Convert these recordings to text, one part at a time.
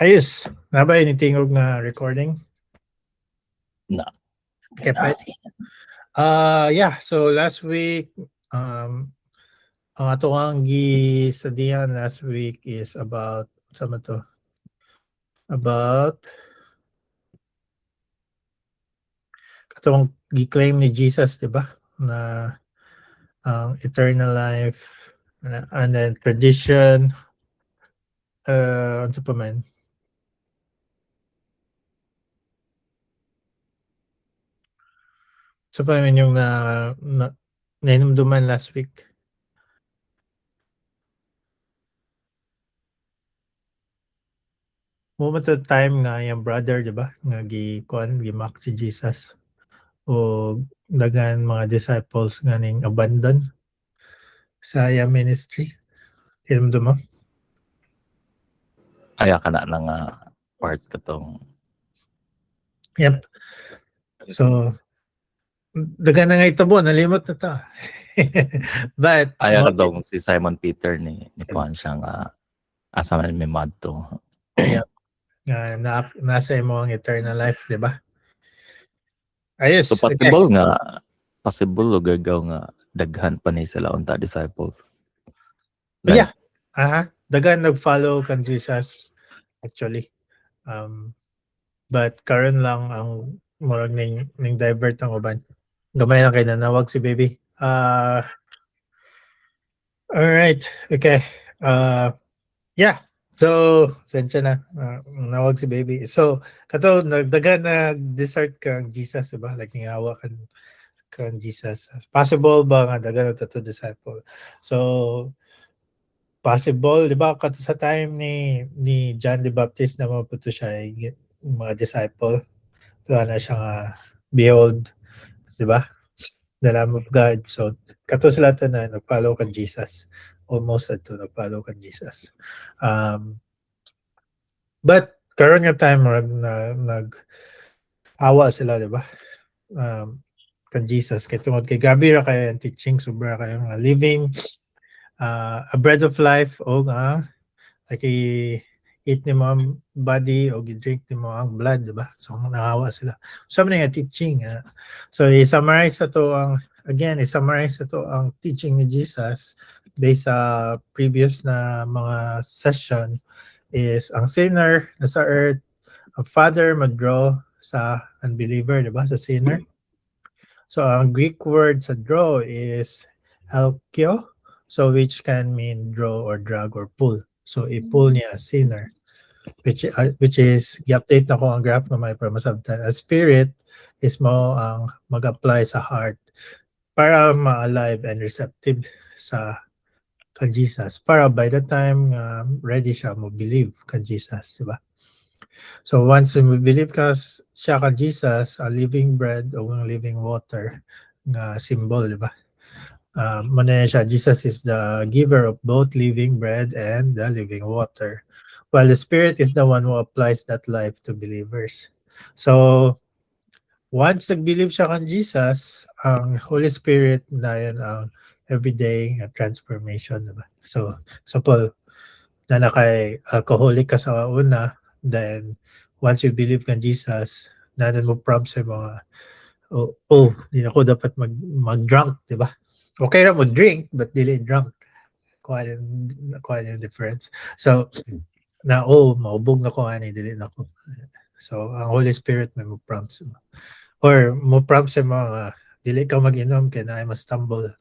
Ayos. Na ba initingog nga recording? No. Okay, fine. Yeah, so last week, ang atong gisadihan last week is about, sama to? About katong gi-claim ni Jesus, di ba? Na ang eternal life and then tradition, ano pa man? So pa man yung nainumduman last week? Mo man to time nga yung brother, di ba? Nga gimak si Jesus. O daghan mga disciples nga ning abandon sa iya ministry. Hinumdum mo? Aya ka na nga part katong Yep. So, daghan na nga itabo, nalimot na ta. But, aya ka dong si Simon Peter ni kuan siya nga asa man may madto. Yep. Nasa imo ang eternal life, di ba? Ayos. So possible nga possible o gagaw nga daghan pa ni sila unta disciples. Like, yeah. Daghan nag-follow kan Jesus actually. But karon lang ang murag ning divert ang uban. Gamay lang kay nanawag si baby. All right. Okay. Yeah. So, sensya na. Nawag si baby. So, kato, nagdagan nag-dessert kang Jesus, diba? Like, ningawa kang Jesus. Possible ba nga dagan ito to disciple? So, possible, di ba? Kato sa time ni John the Baptist na maputo siya mga disciple. Wala na siya nga, behold, di ba? The Lamb of God. So, kato sila ito na nag-follow kang Jesus. Almost ito nag-follow kang Jesus. But karon nga time nag-awa sila, di ba? Kan Jesus kay tungod kay grabe ra kay ang teaching, sobra kay nga living a bread of life o nga like eat ni mo ang body o drink ni mo ang blood, di ba? So naawa sila. So man nga teaching. So i-summarize ito ang teaching ni Jesus based sa previous na mga session is ang sinner na sa earth, ang Father mag-draw sa unbeliever, di ba? Sa sinner. So, ang Greek word sa draw is elkio, so which can mean draw or drag or pull. So, i-pull niya a sinner, which is, i-update na ko ang graph na may para masabtan. A spirit is mo ang mag-apply sa heart para ma-alive and receptive sa kan Jesus. Para by the time ready siya mo believe kan Jesus, di ba? So once we believe ka siya ka Jesus, a living bread o living water nga symbol, di ba? Muna siya, Jesus is the giver of both living bread and the living water. While the Spirit is the one who applies that life to believers. So once nag-believe siya kan Jesus, ang Holy Spirit na yun ang everyday transformation, di ba? So, Paul, na kay alcoholic ka sa una, then once you believe kan Jesus, nanan mo prompt sa mga, di na ko dapat mag-drunk, di ba? Okay ra mo drink, but dili drunk. Quite a difference. So, maubog na ko, dili na ko. So, ang Holy Spirit may mo prompt sa mga. Or mo prompt sa mga, dili ka mag-inom, kaya na ay ma-stumble.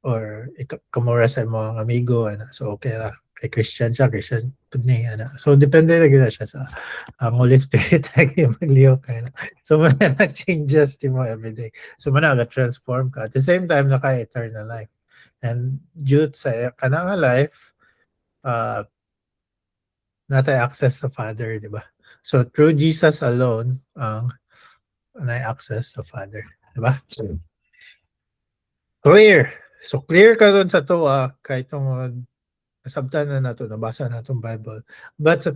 Or kamura sa mga amigo, so okay la. Kay Christian siya, Christian ni so depende na gina siya sa ang Holy Spirit na magliw kay so man changes ti mo every day, so man transform ka at the same time na kay eternal life, and due sa kanang life natay access sa Father, di ba? So through Jesus alone ang nay access sa Father, di ba? Clear. So clear ka doon sa to kay itong nasabtan na nato, nabasa na itong Bible. But sa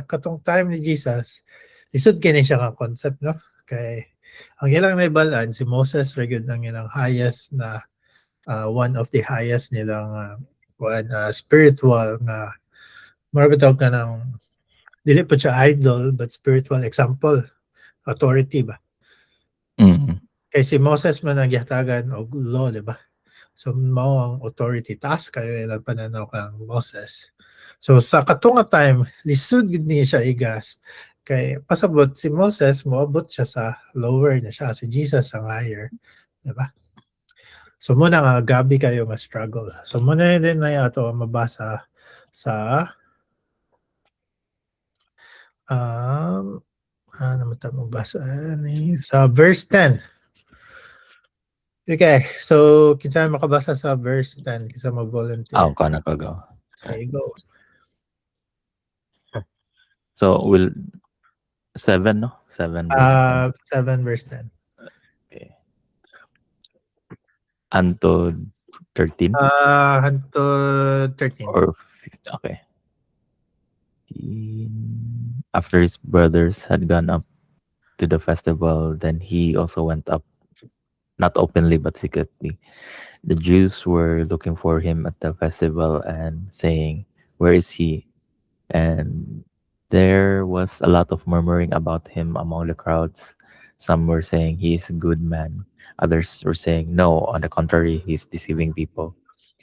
katong time ni Jesus, lisod kini siya ka concept, no? Kay ang ilang naibalaan, si Moses regard ng ilang highest na one of the highest nilang spiritual na marabitaw ka ng dili po siya idol but spiritual example, authority ba? Mm. Kay si Moses man ang gihatagan og law, di ba? So mao ang authority, taas kayo ilang pananaw kang Moses. So sa katunga time, lisod gid niya siya igas. Kay pasabot si Moses, moabot siya sa lower na siya, si Jesus ang higher, di ba? So muna nga grabe kayo nga struggle. So muna din na ato mabasa sa ano mo ta mabasa ni sa verse 10. Okay, so kinsa makabasa sa verse 10 kinsa mag-volunteer? Ako ka na go. Okay, go. So, 7, no? 7 verse 7 verse 10. 10. Okay. Unto 13? Unto 13. Or 15? Okay. After his brothers had gone up to the festival, then he also went up, not openly but secretly. The Jews were looking for him at the festival and saying, "Where is he?" And there was a lot of murmuring about him among the crowds. Some were saying he is a good man. Others were saying, no, on the contrary, he's deceiving people.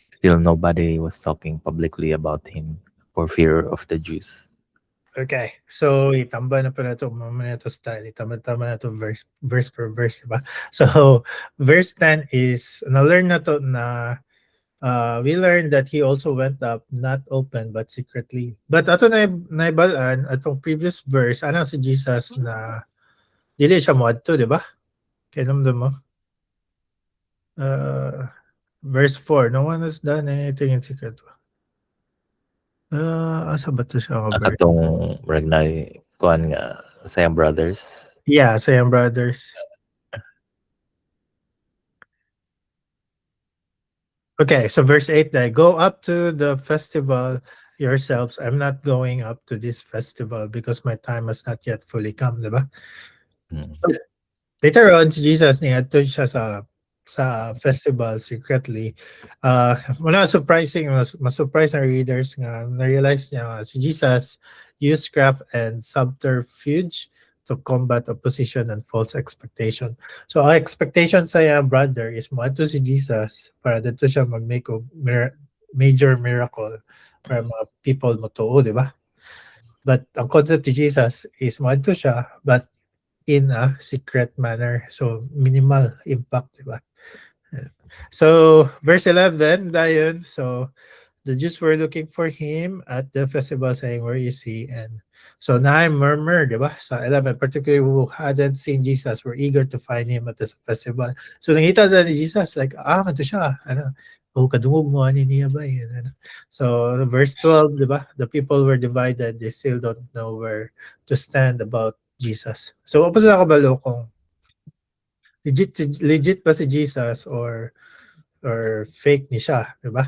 Still, nobody was talking publicly about him for fear of the Jews. Okay. So itamba na pa na ito, mamaya na ito style. Itamba na ito verse per verse, diba? So verse 10 is, na-learn na to na we learned that he also went up not open but secretly. But ato na naibalaan atong previous verse, ano si Jesus na dili siya moadto, di ba? Kaya namdam mo. Verse 4, no one has done anything in secret. Asa ba to siya ka verse? Akatong Ragnay kuan nga sa iyang brothers. Yeah, sa iyang brothers. Okay, so verse 8, go up to the festival yourselves. I'm not going up to this festival because my time has not yet fully come, di ba? Later on, si Jesus niadto siya sa festival secretly. Wala surprising, mas surprise na readers nga na-realize niya nga si Jesus used craft and subterfuge to combat opposition and false expectation. So ang expectation sa iya brother is moadto si Jesus para dito siya mag-make of major miracle para mga people matuo, di ba? But ang concept ni Jesus is moadto siya but in a secret manner. So minimal impact, di ba? So verse 11 dayon, so the Jews were looking for him at the festival saying, where is he? And so now I murmur, di ba? Sa 11, particularly who hadn't seen Jesus were eager to find him at the festival. So nakita sa ni Jesus, like, ito siya. Kadungog mo, niya ba? Ano. So verse 12, di ba? The people were divided. They still don't know where to stand about Jesus. So opposite na kabalo kung legit ba si Jesus or fake ni siya, di ba?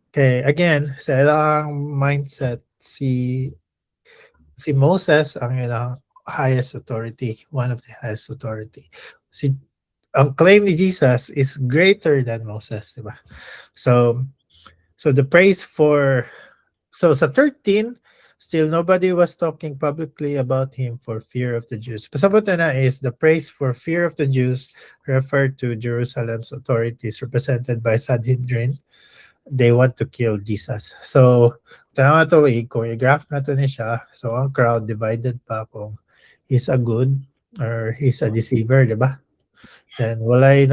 Okay, again, sa ilang mindset, si Moses ang ilang highest authority, one of the highest authority. Ang claim ni Jesus is greater than Moses, di ba? So the praise so sa 13, still nobody was talking publicly about him for fear of the Jews. Pasabot na is the praise for fear of the Jews referred to Jerusalem's authorities represented by Sanhedrin. They want to kill Jesus. So, tama to, i-choreograph na to ni siya. So, ang crowd divided pa kung he's a good or he's a deceiver, di ba? Then, walay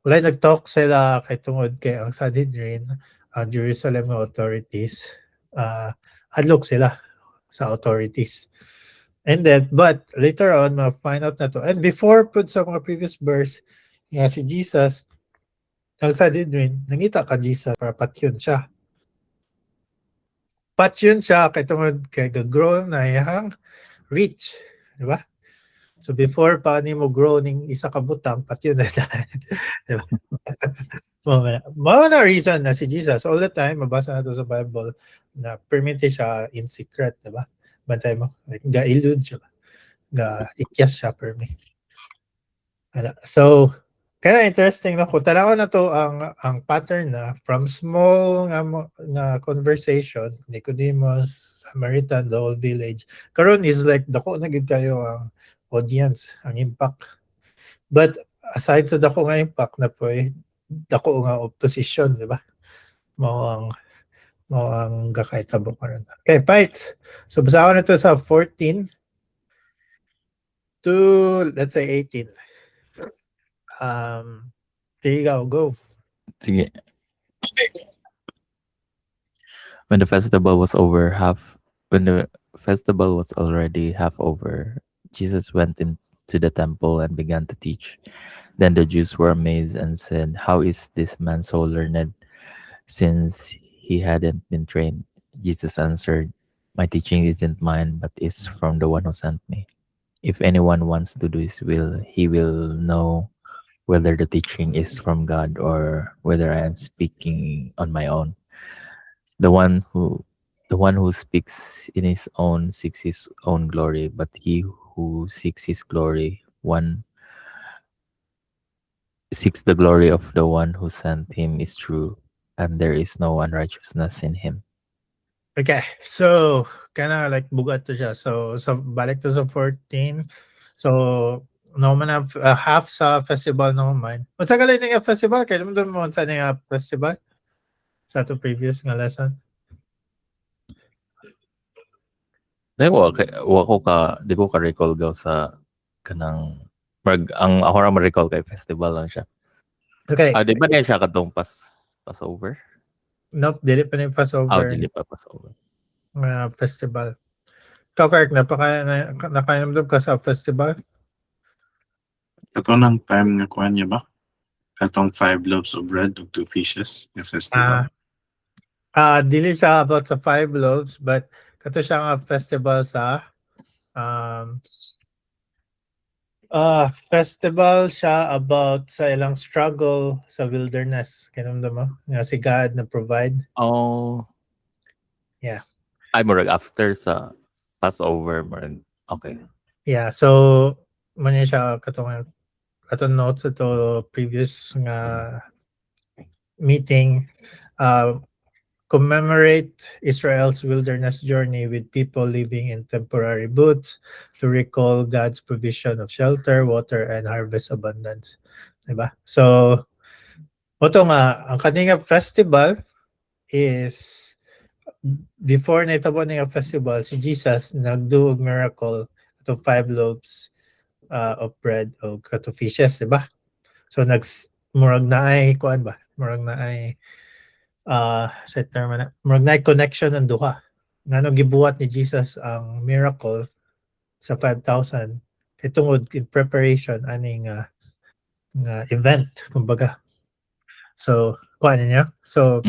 nag-talk sila kay tungod kay ang Sanhedrin, ang Jerusalem authorities, hadlok sila sa authorities. And then, but later on, ma-find out na to. And before put sa mga previous verse, si Jesus, ang Sanhedrin, nangita ka Jesus para patyon siya. Patyon siya kay tungod kay grow na iyang rich, di ba? So before pa ni mo grow ning isa ka butang, patyon na dahil. Di ba? Mao na reason na si Jesus all the time mabasa nato sa Bible na permit siya in secret, di ba? Bantay mo, like ga-elude siya, ga-ikyas siya permit. So Kaya interesting no, kung tanaw na to ang pattern na from small nga conversation, Nicodemus, Samaritan, the whole village. Karon is like dako na gid kayo ang audience, ang impact. But aside sa dako nga impact na po dako nga opposition, di ba? Mao ang gakaitabo karon. Okay, fights. So basahon na to sa 14 to let's say 18. There you go. Sige. When the festival was already half over, Jesus went into the temple and began to teach. Then the Jews were amazed and said, "How is this man so learned, since he hadn't been trained?" Jesus answered, "My teaching isn't mine, but is from the one who sent me. If anyone wants to do his will, he will know whether the teaching is from God or whether I am speaking on my own. The one who speaks in his own seeks his own glory, but he who seeks his glory one seeks the glory of the one who sent him is true, and there is no unrighteousness in him." Okay, so kinda like bugat to siya. So balik to sa 14. So no man have half sa festival no man. Unsa ka lang nga festival kay mo unsa nga festival sa to previous nga lesson. Di ko ka recall gaw sa kanang ang ako ra ma-recall kay festival lang siya. Okay. Di ba niya siya kadtong Passover? Nope, dili pa ni Passover. Dili pa Passover. Festival. Ikaw, Kirk, nakainom ka sa festival? Kato ng time nga kuha niya ba? Katong 5 loaves of bread ug 2 fishes nga festival. Dili siya about sa 5 loaves, but kato siya nga festival sa festival siya about sa ilang struggle sa wilderness. Kinamda mo? Nga si God na provide. Oh. Yeah. Ay, murag after sa Passover. Okay. Yeah, so man siya katong notes ito previous nga meeting. Commemorate Israel's wilderness journey with people living in temporary booths to recall God's provision of shelter, water, and harvest abundance. Diba? So, ito nga, ang kanina festival is before naitabo nga festival, si Jesus nagdo og miracle to 5 loaves of bread o 2 fishes, diba? So, murag na ay, kuan ba? Murag na ay sa term na murag na connection ng duha ngano gibuhat ni Jesus ang miracle sa 5,000 kay tungod in preparation ani nga event kumbaga. So kuan niya, so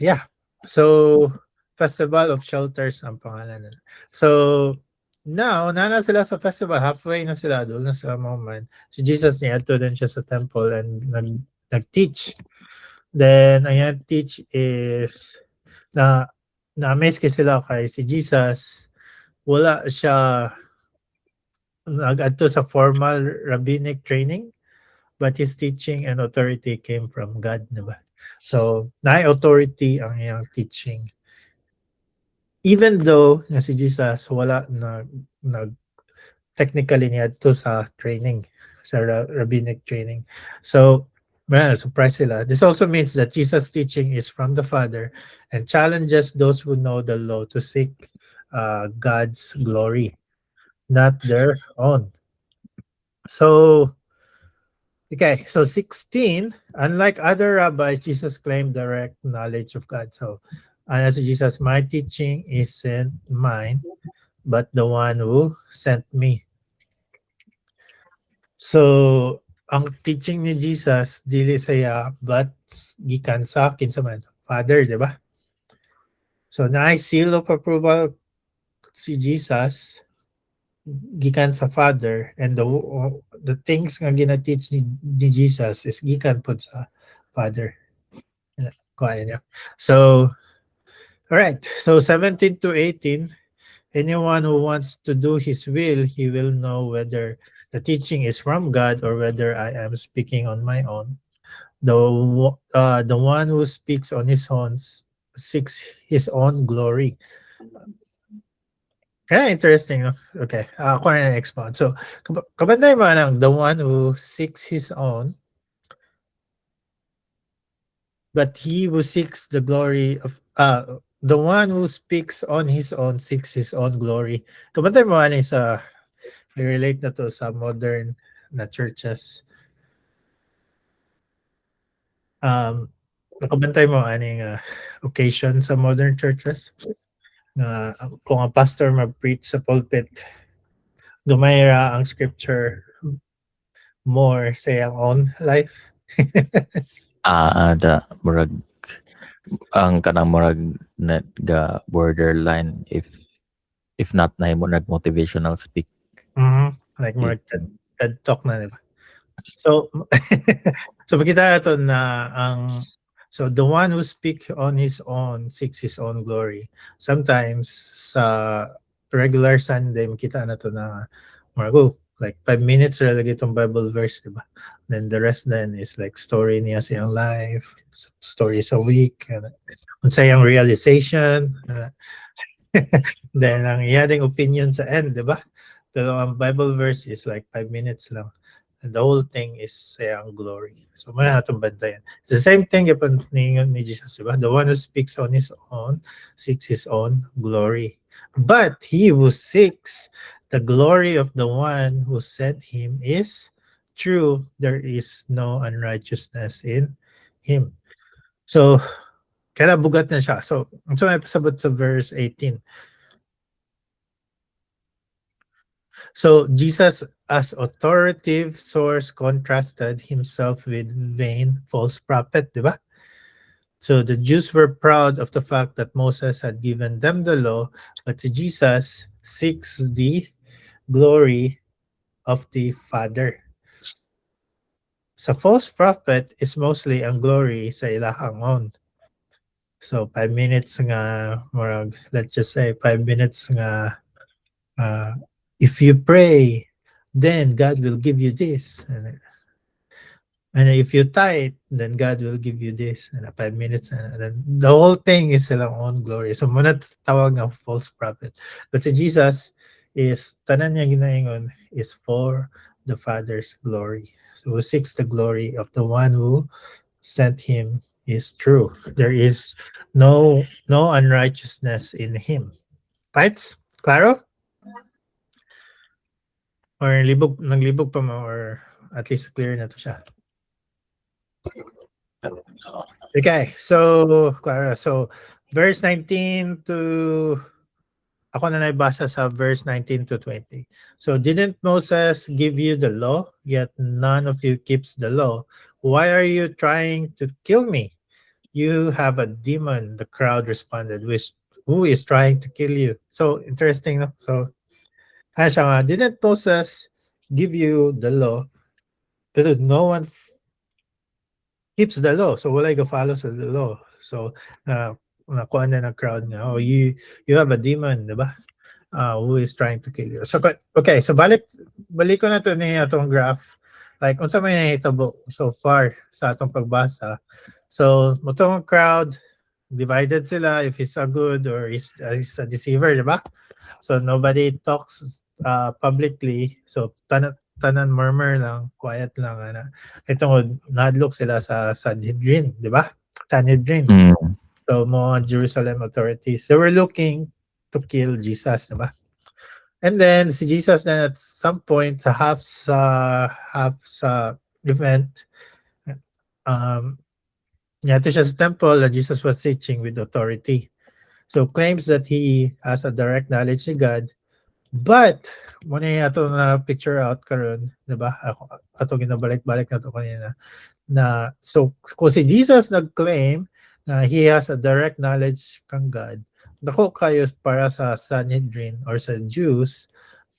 yeah, so Festival of Shelters ang pangalan nila. So now nana sila sa festival, halfway na sila, doon na sila moment si Jesus niya to din siya sa temple and nag-teach. Then, ang teach is na-amaze kay sila kay si Jesus, wala siya nag-adto sa formal rabbinic training, but his teaching and authority came from God, diba? So, na-authority ang iyang teaching. Even though nga si Jesus wala technically niya to sa training, sa rabbinic training. So, surprise sila. This also means that Jesus' teaching is from the Father and challenges those who know the law to seek God's glory, not their own. So, okay, so 16, unlike other rabbis, Jesus claimed direct knowledge of God. So, as Jesus, my teaching isn't mine, but the one who sent me. So, ang teaching ni Jesus dili saya but gikan sa akin sa Father, di ba? So na seal of approval si Jesus gikan sa Father, and the things nga gina-teach ni Jesus is gikan pod sa Father. Kuha niya. So all right, so 17 to 18, anyone who wants to do his will, he will know whether the teaching is from God or whether I am speaking on my own. The one who speaks on his own seeks his own glory. Yeah, interesting. No? Okay, ako na expound. So, kabantay mo ng the one who seeks his own, but he who seeks the glory of the one who speaks on his own seeks his own glory. Kabantay mo ano sa relate na to sa modern na churches. Nakabantay mo aning occasion sa modern churches na kung ang pastor mag-preach sa pulpit, gumayra ang scripture more sa iyang own life. Da murag ang kanang murag na ga borderline if not na mo nag motivational speak. Like more TED talk na, diba? So, so makita nato na so the one who speak on his own seeks his own glory. Sometimes sa regular Sunday makita nato na like 5 minutes relagay itong Bible verse, diba? Then the rest then is like story niya sa iyang life, stories a week, unsa iyang realization, then ang iyang opinion sa end, diba? Pero ang Bible verse is like 5 minutes lang. And the whole thing is sayang glory. So, muna natong bantayan. It's the same thing upon ni Jesus, diba? The one who speaks on his own seeks his own glory. But he who seeks the glory of the one who sent him is true. There is no unrighteousness in him. So, kaya bugat na siya. So may pasabot sa verse 18. So Jesus as authoritative source contrasted himself with vain false prophet, diba? So the Jews were proud of the fact that Moses had given them the law, but Jesus seeks the glory of the Father. Sa false prophet is mostly ang glory sa ilahang own. So 5 minutes nga, let's just say 5 minutes nga, if you pray, then God will give you this. And if you tithe, then God will give you this. And 5 minutes. And then the whole thing is silang own glory. So muna tawag ng false prophet. But si Jesus is, tanan niya ginaingon is for the Father's glory. So who seeks the glory of the one who sent him is true. There is no unrighteousness in him. Right? Claro? Or naglibog pa mo, or at least clear na to siya. Okay, so Clara, so verse 19 to ako na naibasa sa verse 19 to 20. So didn't Moses give you the law, yet none of you keeps the law? Why are you trying to kill me? You have a demon, the crowd responded, who is trying to kill you? So interesting, no? So didn't Moses give you the law, but no one keeps the law, so wala go follow sa the law. So nakuha na ng crowd nga, oh, you have a demon, diba? Who is trying to kill you. So okay, so balik ko na to ni atong graph. Like unsa may nahitabo so far sa atong pagbasa. So motong crowd divided sila if he's a good or he's a deceiver, diba? So nobody talks publicly. So tanan murmur lang, quiet lang ana. Itong nadlok sila sa Sanhedrin, di ba? Sanhedrin. So mga Jerusalem authorities, they were looking to kill Jesus, di ba? And then si Jesus then at some point sa half sa event, niyato siya sa temple and Jesus was teaching with authority. So claims that he has a direct knowledge of God. But muna ato na picture out karon, 'di ba? Ato ginabalik-balik na to kanina na so kung si Jesus nag-claim na he has a direct knowledge kang God, dako kayo para sa Sanhedrin or sa Jews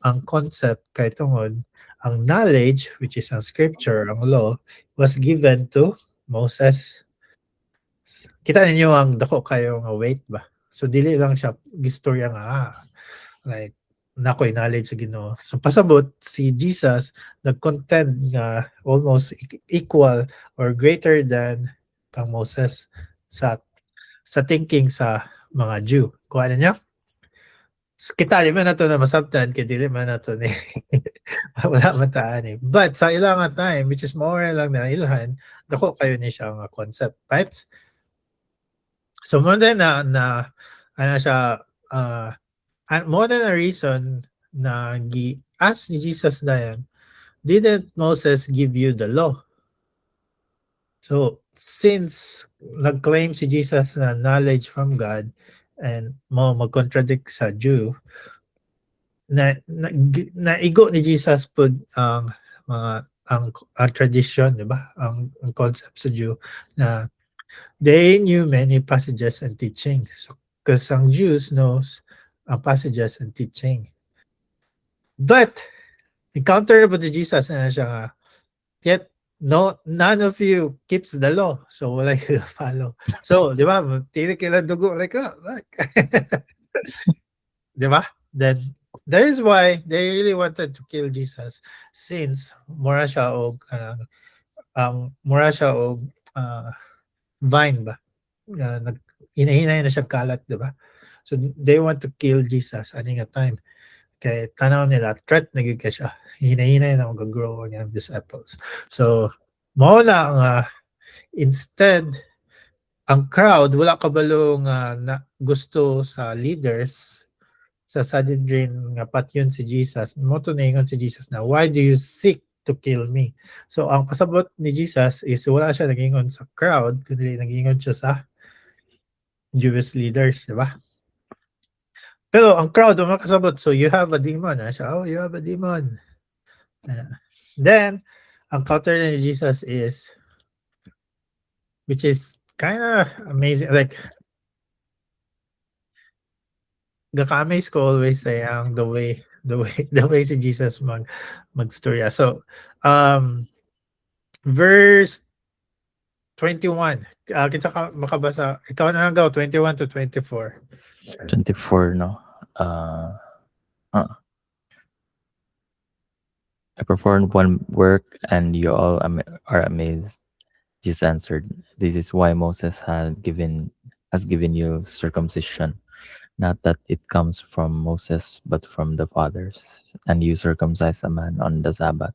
ang concept kay tungod ang knowledge, which is ang scripture, ang law, was given to Moses. Kita ninyo ang dako kayo nga weight ba? So dili lang siya gistorya nga like nakoy knowledge sa Ginoo. So pasabot si Jesus nag-contend nga almost equal or greater than kang Moses sa thinking sa mga Jew. Kuha niya? Kita di man nato na masabtan kay dili man nato ni wala man taan eh. But sa ilang nga time which is more lang na ilhan dako kayo ni siya nga concept, right? So more than ano siya more than a reason na ask ni Jesus na yan, didn't Moses give you the law? So since nag-claim si Jesus na knowledge from God and mag-contradict sa Jew, na igo ni Jesus pud ang mga ang tradition, di ba? Ang concept sa Jew na they knew many passages and teachings. So, because ang Jews knows ang passages and teaching. But encounter na po si Jesus na siya nga, yet none of you keeps the law. So wala yung follow. So, di ba? Tili kila dugo like, di ba? Then that is why they really wanted to kill Jesus since mura siya og vine ba? Inahinay na siya kalat, di ba? So they want to kill Jesus aning a time. Kay tanaw nila threat na gyud siya. Hinahinay na mag-grow ang disciples. So mao na instead ang crowd wala kabalo nga na gusto sa leaders sa Sanhedrin nga patyon si Jesus. Mo to ningon si Jesus na, why do you seek to kill me? So ang pasabot ni Jesus is wala siya nagingon sa crowd kundi nagingon siya sa Jewish leaders, di ba? Pero ang crowd makasabot, so you have a demon. Siya, oh, you have a demon. Then, ang counter ni Jesus is, which is kind of amazing, like, gaka-amaze ko always say ang the way si Jesus magstorya. So, verse 21. Kinsa ka makabasa? Ikaw na lang daw, 21 to 24. 24, no? I performed one work and you all are amazed. Jesus answered, this is why Moses has given you circumcision, not that it comes from Moses, but from the fathers. And you circumcise a man on the Sabbath.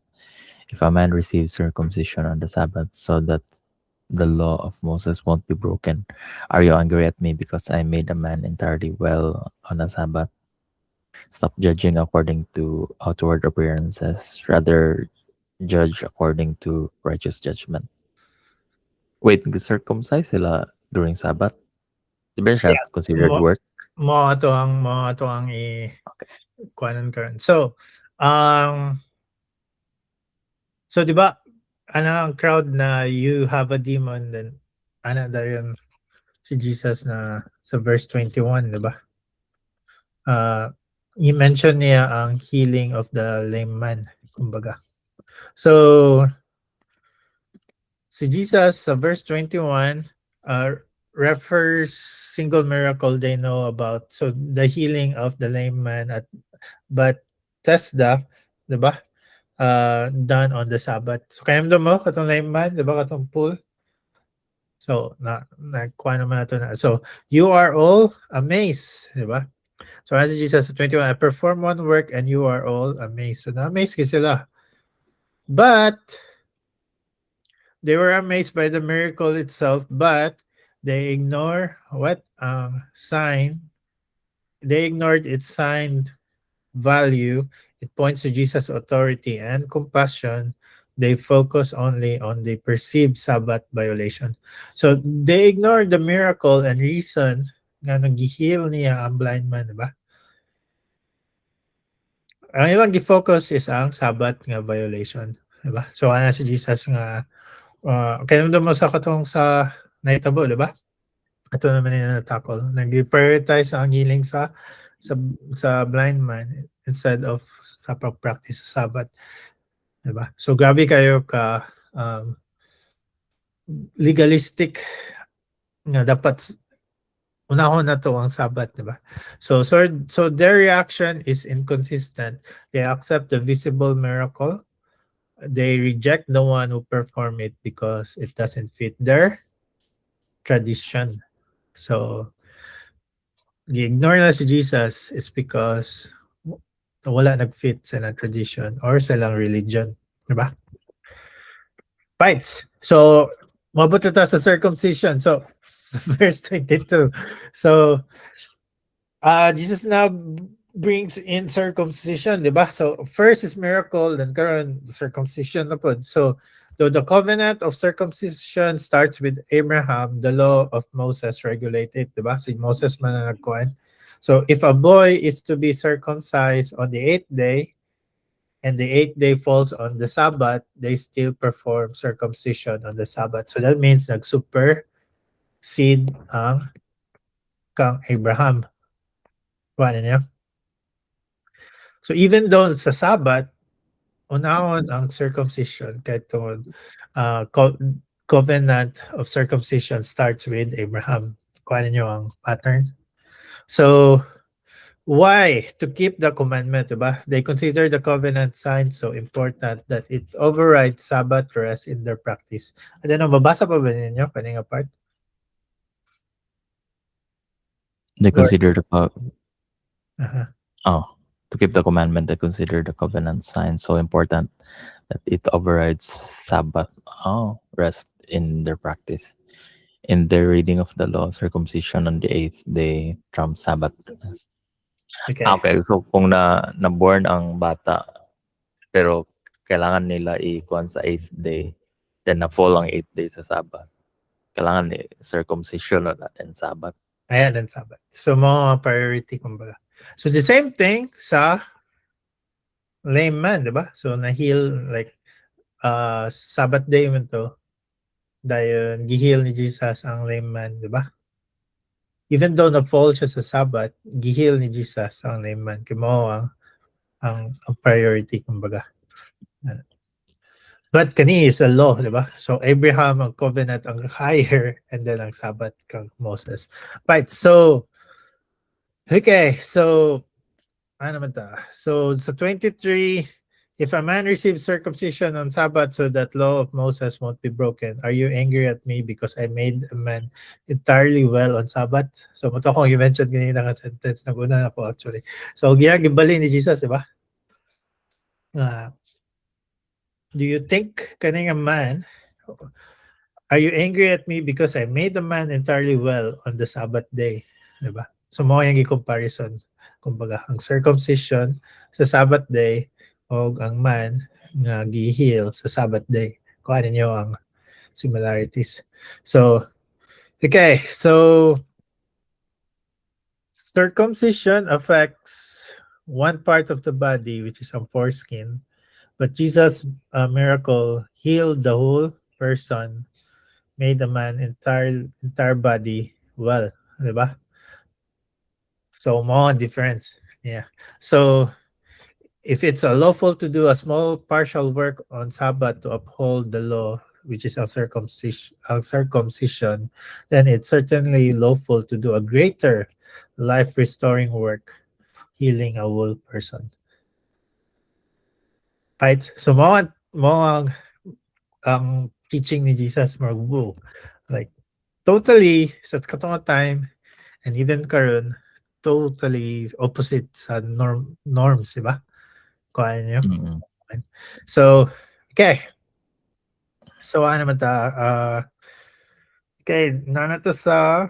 If a man receives circumcision on the Sabbath, so that the law of Moses won't be broken, are you angry at me because I made a man entirely well on a Sabbath? Stop judging according to outward appearances, rather judge according to righteous judgment. Wait, circumcise sila during Sabbath? Di ba siya considered work? Mo ato ang kuanan karon. So, so di ba ang crowd na you have a demon, then dayon si Jesus na sa verse 21, di ba? I-mention niya ang healing of the lame man, kumbaga. So, si Jesus sa verse 21 refers single miracle they know about. So, the healing of the lame man at Bethesda, di ba? Done on the Sabbath. So, kaya mo katong lame man, di ba, katong pool? So, kuha naman nato na. So, you are all amazed, di ba? So, as Jesus sa 21, I perform one work and you are all amazed. So, na-amazed kasi sila. But, they were amazed by the miracle itself, but they ignore sign. They ignored its signed value. It points to Jesus' authority and compassion. They focus only on the perceived Sabbath violation. So they ignore the miracle and reason nga nag-heal niya ang blind man, diba? Ang ilang gi-focus is ang Sabbath nga violation, diba? So ana si Jesus nga kaya mo sa katong sa naitabo, diba? Ito naman yung na-tackle. Nag-prioritize ang healing sa blind man instead of sa practice sa Sabbath. Diba? So, grabe kayo ka legalistic nga dapat unahon na to ang Sabbath, di ba? So their reaction is inconsistent. They accept the visible miracle. They reject the one who performed it because it doesn't fit their tradition. So, gi-ignore na si Jesus is because wala nag-fit sa ilang tradition or sa ilang religion. Diba? Fights. So, mabot na tayo sa circumcision. So, verse 22. So, Jesus now brings in circumcision, diba? So, first is miracle, then karon circumcision na po. So, though the covenant of circumcision starts with Abraham, the law of Moses regulated, diba? Si Moses man na nagkuhan. So, if a boy is to be circumcised on the 8th day, and the 8th day falls on the Sabbath, they still perform circumcision on the Sabbath. So, that means nag-supersede ang kang Abraham. Kuhanin niyo? So even though sa Sabbath, unahon ang circumcision kahit tungod covenant of circumcision starts with Abraham. Kuhanin niyo ang pattern. So why? To keep the commandment, diba? They consider the covenant sign so important that it overrides Sabbath rest in their practice. I don't know, mabasa pa ba ninyo kaning part? They consider the Uh-huh. to keep the commandment, they consider the covenant sign so important that it overrides Sabbath rest in their practice. In their reading of the law, circumcision on the 8th day trumps Sabbath rest. Okay, so kung na-born ang bata, pero kailangan nila i-kuhan sa 8th day, then na-fall ang 8th day sa Sabbath, kailangan circumcision na natin Sabbath. Ayan ang Sabbath. So, mga priority kumbaga. So, the same thing sa lame man, diba? So, na-heal, like, Sabbath day man to, dahil gihil ni Jesus ang lame man, diba? Even though na-fall siya sa Sabbath, gihil ni Jesus ang lame man. Kaya mo ang priority, kumbaga. But kani is a law, diba? So, Abraham ang covenant ang higher, and then ang Sabbath kang Moses. Right, so, okay, so, ano naman ta? So, sa 23, if a man receives circumcision on Sabbath so that law of Moses won't be broken, are you angry at me because I made a man entirely well on Sabbath? So, ito akong i-mention ganyan nga sentence. Nag-una na po actually. So, gibali ni Jesus, diba? Do you think kaning a man, are you angry at me because I made a man entirely well on the Sabbath day? Diba? So, mo yung i-comparison. Kumbaga, ang circumcision sa Sabbath day o ang man nga gi-heal sa Sabbath day. Kuha ninyo ang similarities. So, okay. So, circumcision affects one part of the body, which is ang foreskin. But Jesus' miracle healed the whole person, made the man entire body well. Diba? So, more difference. Yeah. So, if it's lawful to do a small partial work on Sabbath to uphold the law, which is a circumcision, then it's certainly lawful to do a greater life-restoring work, healing a whole person. Right? So, mo ang teaching ni Jesus magbo, like totally sa katong time and even karon totally opposite sa norms, diba? Kuha niyo. So, okay. So, ano naman ta? Okay, nanata sa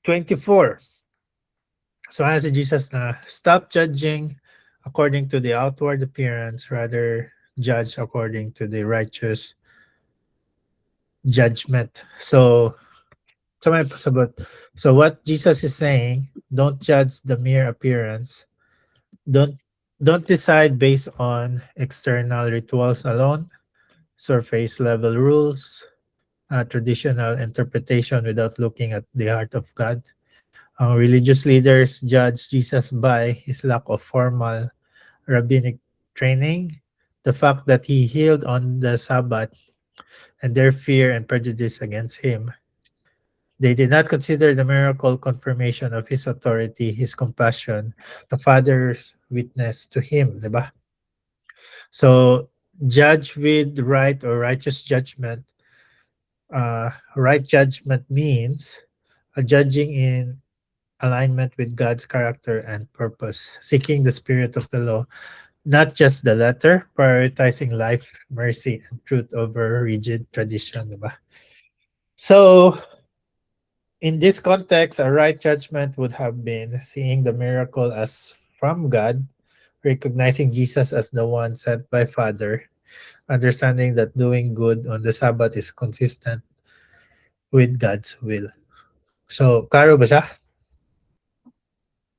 24. So, ano si Jesus na, stop judging according to the outward appearance, rather judge according to the righteous judgment. So may pasabot. So what Jesus is saying, don't judge the mere appearance. Don't decide based on external rituals alone, surface level rules, traditional interpretation without looking at the heart of God. Religious leaders judge Jesus by his lack of formal rabbinic training, the fact that he healed on the Sabbath, and their fear and prejudice against him. They did not consider the miracle confirmation of his authority, his compassion, the Father's witness to him, diba? So, judge with right or righteous judgment. Right judgment means a judging in alignment with God's character and purpose, seeking the spirit of the law, not just the letter, prioritizing life, mercy, and truth over rigid tradition, diba? So, in this context, a right judgment would have been seeing the miracle as from God, recognizing Jesus as the one sent by Father, understanding that doing good on the Sabbath is consistent with God's will. So, klaro ba siya?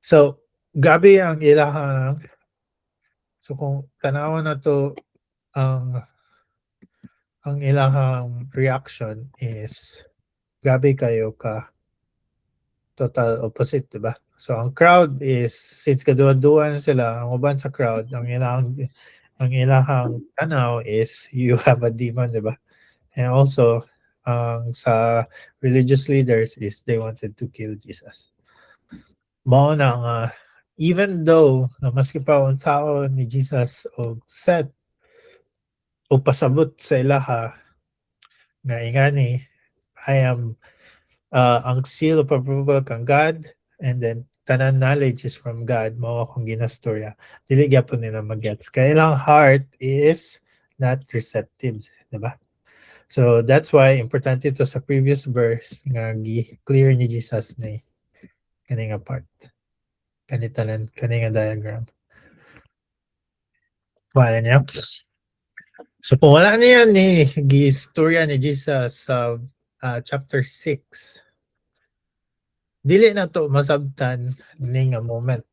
So, grabe ang ilahang. So, kung tanawan na to, ang ilahang reaction is grabe kayo ka total opposite, diba? So, ang crowd is, since kadua-dua na sila, ang uban sa crowd, ang ilahang tanaw is, you have a demon, diba? And also, sa religious leaders is, they wanted to kill Jesus. Mao na nga, even though, na maski pa ang sao ni Jesus o set, o pasabot sa ilaha, nga ingani, I am ang seal of approval kang God, and then tanan knowledge is from God, mao akong ginastorya. Dili gyapon nila mag-gets. Kaya ilang heart is not receptive, diba? So that's why importante to sa previous verse nga clear ni Jesus ni kani nga part. Kani nga diagram. Wala niya. So kung wala niya ni gistorya ni Jesus sa chapter 6, dili na to masabtan ni nga moment.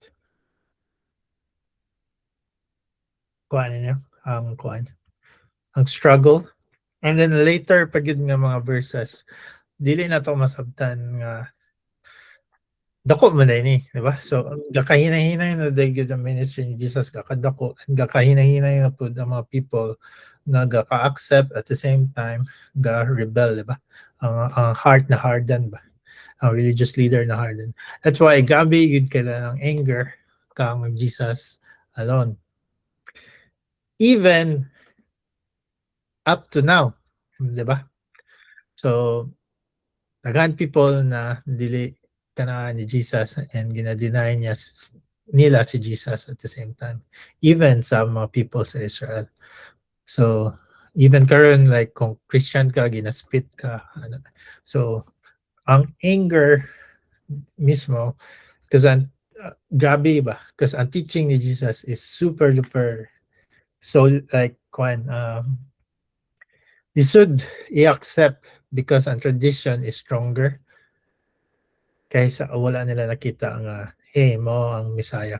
Kuan niya ang struggle, and then later pag yun nga mga verses, dili na to masabtan nga dako man ni, di ba? So gakahinay-hinay na gyud ang ministry ni Jesus, kakadako, gakahinay-hinay na pud ang mga people nga gaka-accept at the same time ga-rebel, di ba? Ang heart na harden ba? Ang religious leader na harden. That's why grabe yun kaya ng anger kang Jesus alone. Even up to now, di ba? So, daghan people na dili kana ni Jesus and gina-deny nila si Jesus at the same time. Even sa mga people sa Israel. So, even karon like kung Christian ka, ginaspit ka. So, ang anger mismo, kasi grabe ba? Kasi ang teaching ni Jesus is super duper, so like they should i-accept because ang tradition is stronger kaysa wala nila nakita ang hey, mo ang Messiah.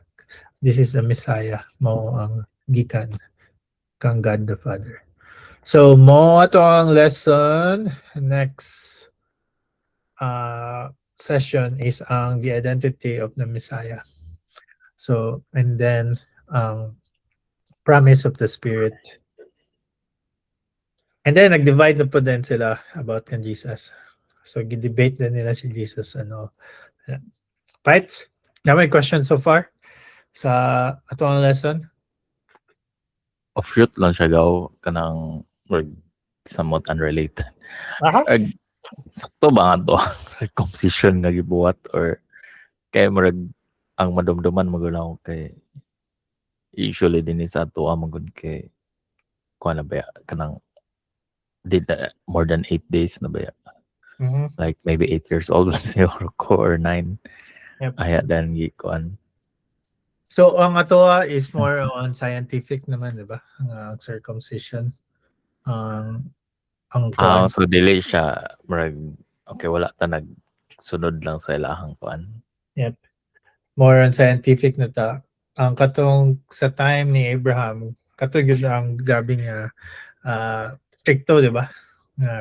This is the Messiah. Mo ang gikan kang God the Father. So, mo ato ang lesson. Next session is ang the identity of the Messiah. So, and then promise of the Spirit. And then nag-divide na po din sila about kan Jesus. So, gidebate na nila si Jesus. Right? Now, may question so far sa ato ang lesson? Of fruit lang siya daw kanang or somewhat unrelated. Sakto ba nga to? Circumcision nga gibuhat or kay murag ang madumduman magulaw kay usually din sa ato magud kay kuan na ba kanang did more than 8 days na ba like maybe 8 years old siguro ko or 9. Yep. Aya dan gikuan. So, ang atoa is more on scientific naman, di ba? Ang circumcision. Ang kuan. So dili siya murag okay wala ta nagsunod lang sa ilahang kuan. Yep. More on scientific na ta. Ang katong sa time ni Abraham, katong yun ang grabe nga stricto, di ba?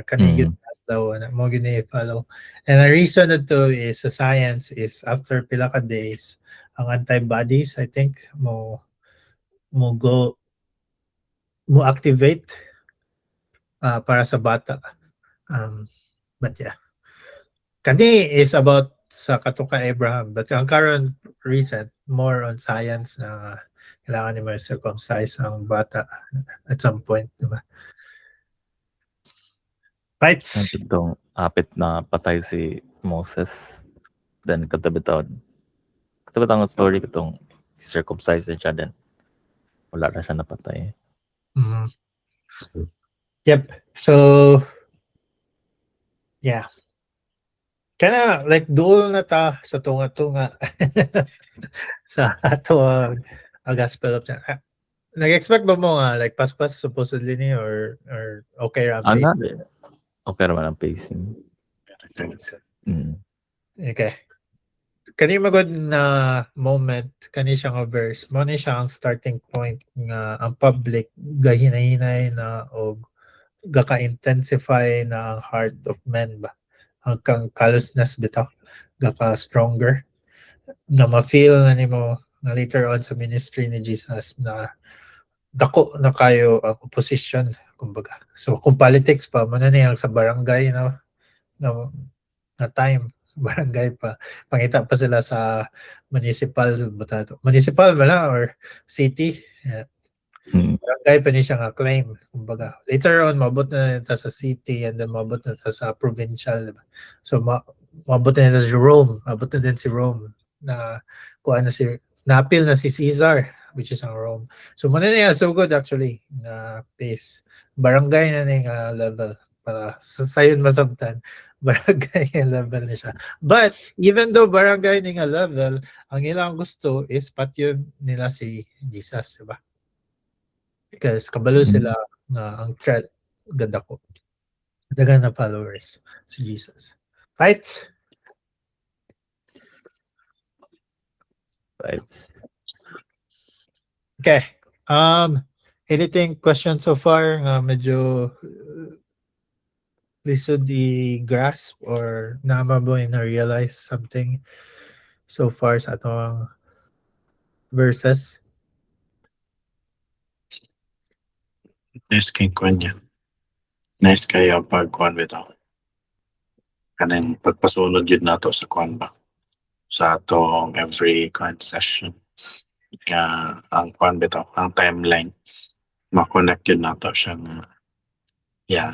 Kanigid daw na mo gini follow. And the reason that to is sa science is after pila ka days, ang antibodies I think mo activate para sa bata. But yeah. Kani is about sa katuka Abraham, but ang karon recent more on science na kailangan ni mo circumcise ang bata at some point, di ba? Right. Itong apit na patay si Moses. Then katabitaw ang story katong circumcised na siya din. Wala na siya napatay. Mhm. Yep. So, yeah. Kana like duol na ta sa tunga-tunga sa ato ang gospel of nag-expect ba mo nga like paspas supposedly ni or okay ra ang Ana, pace? okay naman ang pacing. Mm. Okay. Kani magod na moment kani siya nga verse mo ni siya ang starting point nga ang public gahinay-hinay na og gaka-intensify na ang heart of men ba hanggang callousness bitaw gaka stronger na ma-feel na nimo na later on sa ministry ni Jesus na dako na kayo ang opposition kumbaga. So kung politics pa mo na niyang sa barangay na time barangay pa pangita pa sila sa municipal wala or city. Yeah. Mm. Barangay pa ni siya nga claim kumbaga. Later on mabot na nita sa city and then mabot na nita sa provincial, diba? So mabot na nita sa Rome, mabot na din si Rome na kuan na si napil na si Caesar which is ang Rome. So mo na niya so good actually na pace. Barangay na ni nga level para sa sayon masabtan barangay yung level ni siya. But even though barangay ni nga level, ang ilang gusto is patyon nila si Jesus, diba? Because kabalo sila na ang threat ganda ko. Dagan na followers si Jesus. Right? Right. Okay. Anything question so far nga medyo lisod i-grasp or namaboy na realize something so far sa atong verses? Nice kay kuan niya. Nice kayo pagkuan bitaw. Kanang pagpasunod yun nato sa kuan ba. Sa atong every kuan session. Nga ang kuan bitaw, ang timeline. Ma-connect yun nato siya nga. Yeah.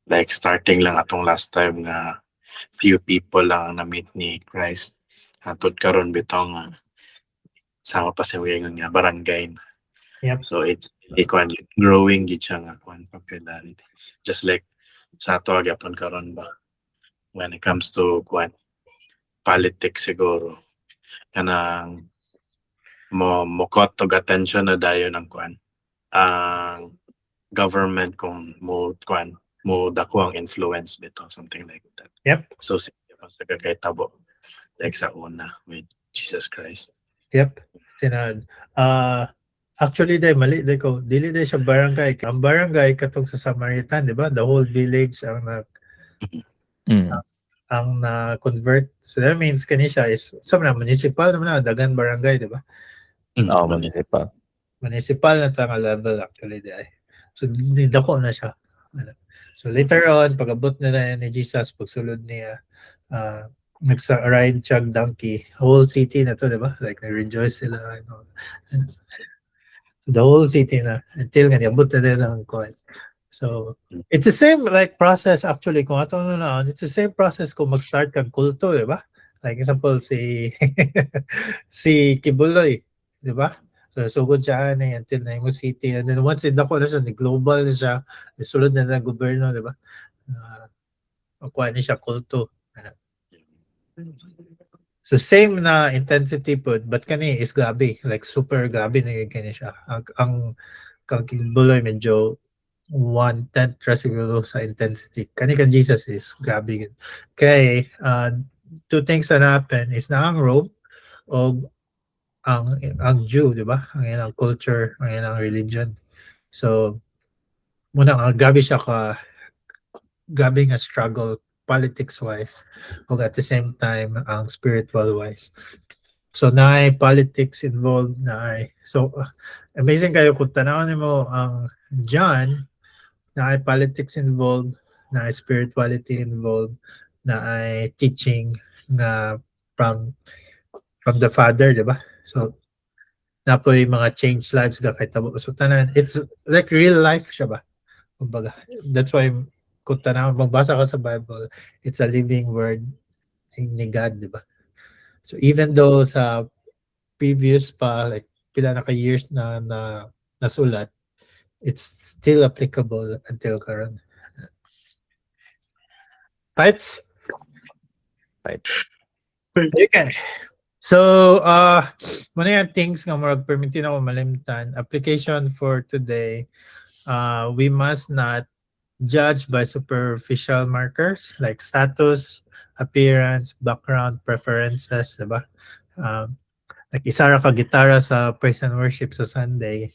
Like starting lang atong last time nga few people lang ang na-meet ni Christ. Hantod karon bitaw nga sama pa sa nga barangay na. Yep. So it's growing gid siya nga kuan popularity. Just like sa ato gyapon karon ba when it comes to kuan politics siguro kanang mo caught og attention na dayon ang kuan ang government kung mo kuan mo dako ang influence bito something like that. Yep. So sa kakitabo like sa una with Jesus Christ. Yep. Tinad. Actually, mali ko. Dili siya barangay. Ang barangay katong sa Samaritan, di ba? The whole village ang na-convert. So that means kani siya is municipal naman na dagan barangay, di ba? Municipal. Municipal na tanga level actually di ay. So nidako na siya. So later on, pag-abot na ni Jesus, pagsulod niya, nagsa-ride siya donkey. Whole city na to, di ba? Like, na-rejoice sila. So, the whole city na. Until nga, niabot na din ang kuwan. So, it's the same like process actually. Kung ato na it's the same process kung mag-start kang kulto, di ba? Like example, si Kibuloy, di ba? So, sugod siya until na yung city. And then once idako na siya, global na siya, isulod na ng gobyerno, di ba? Kuha niya siya kulto. So same na intensity po, but kani is grabe, like super grabe na kani siya. Ang Kibuloy medyo 1/10 siguro sa intensity. Kani kan Jesus is grabe. Okay, two things that happen is na ang Rome o ang Jew, di ba? Ang ilang culture, ang ilang religion. So muna grabe siya grabe nga struggle politics-wise o at the same time ang spiritual-wise. So na politics involved na so amazing kayo kung tanawin mo ang John na politics involved, na spirituality involved, na ay teaching na from the Father, di ba? So, napoy mga change lives ga kahit tabo. So, tanan, it's like real life siya ba? Kumbaga, that's why kung tanaw, magbasa ka sa Bible, it's a living word ni God, di ba? So, even though sa previous pa, like, pila na ka-years na nasulat, it's still applicable until current. Right? Right. Okay. So, muna yung things nga marag permitin ako malimtan. Application for today, we must not judge by superficial markers like status, appearance, background, preferences, diba? Like isa ra ka gitara sa praise and worship sa Sunday,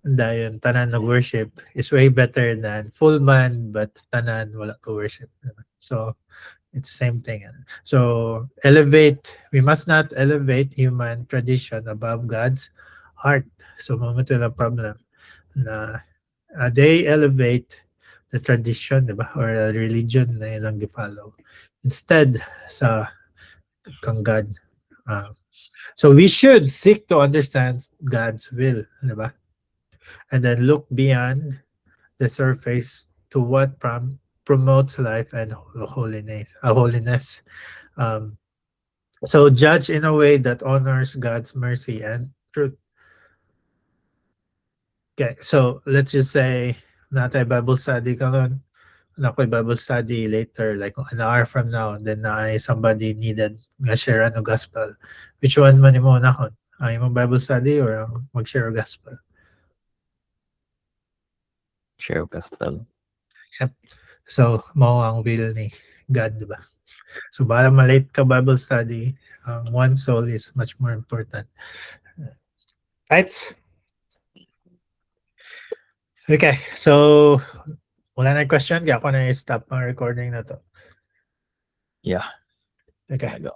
dayon tanan nag-worship is way better than full band but tanan wala ka worship. Diba? So, it's the same thing. So, we must not elevate human tradition above God's heart. So, mamito lang problem na they elevate the tradition, diba? Or the religion na ilang gi-follow. Instead, sa kang God. So, we should seek to understand God's will, diba? And then look beyond the surface to what promotes life and holiness. So judge in a way that honors God's mercy and truth. Okay, so let's just say natay Bible study karon, nakoy Bible study later, like an hour from now, then na somebody needed nga share ano gospel. Which one man mo nahon? Ay mo Bible study or mag-share gospel? Share gospel. So, mao ang will ni God, diba? So, bala malate ka Bible study, one soul is much more important. Right? Okay, so, wala na question. Kaya ako na i-stop ang recording na to. Yeah. Okay. Go.